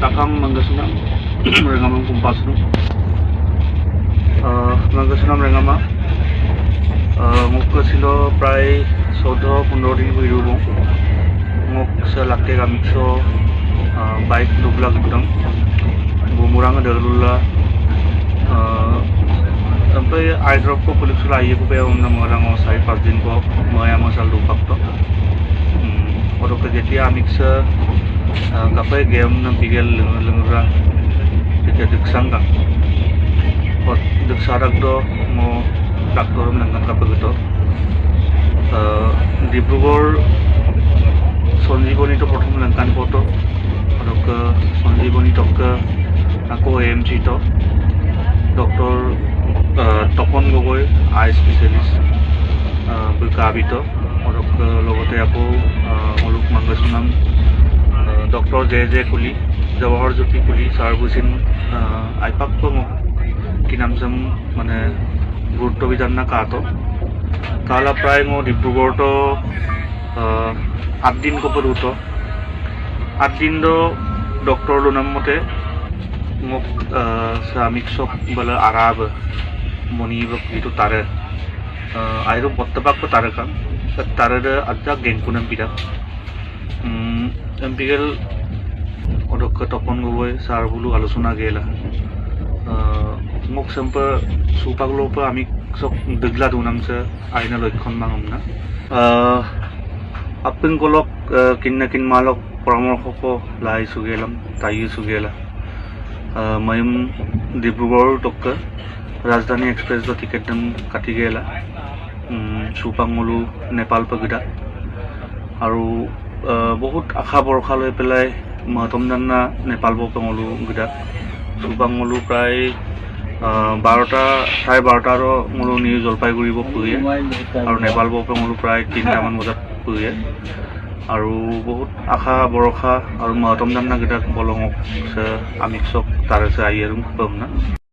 Takam manggasunam rengamang kumpasnu manggasunam rengama mukka silo pray 14-15 din wirubong muk sa lakte kamikso bike dubla gudang bumurang dalula sampai airdrop ko pulik sula iye ko pe om na marang sai 5 din ko maya masal dupak to oro ke jetia amiksa kapai game nang pigel lengra kita deksang kang ot deksarak do mo doktor menangkan kapai gitu Dibrugarh Sanjeevani to prothom menangkan foto oro ke Sanjeevani to ke ako AMG to Dr. Topon Gogoi eye specialist bukabi to oro ke logote ako muluk manggasunam Dr. JJ Kuli, Jawahar Jyoti Kuli, Sarbusin, Aipak ko mo kinamsam mane gurto bijan na kato. Kala pray mo Dibrugarh to 8 din ko peruto. 8 din do Dr. Lunam mote mo sa miksok bala Arab monibak itu tare. Airo bottapak ko tare kan. Tare de adja gengkunam pida. Empirical odok ke Topon Gogoi sar bulu alusuna gela mok sampai supak lopa amik sok degla dunam se aina loikhon mangam na apeng kolok kinna kin malok paramorkho ko lai sugelam tayu sugela mayum Dibrugarh tokka Rajdhani Express do ticket dam kati gela supangmulu Nepal pagida aru বহুত আশা বৰষা লৈ পেলাই মহতম জান্না নেপাল বপঙলো গিটা সুবাং মলো প্ৰায় 12:30 মলো new Jalpaiguri পুৰিয়ে আৰু নেপাল বপঙলো প্ৰায় 3টামান বজাত পুৰিয়ে আৰু বহুত আশা বৰষা আৰু মহতম জান্না গিটা বলঙক আমি চক তাৰে আইয়াৰুম পাম না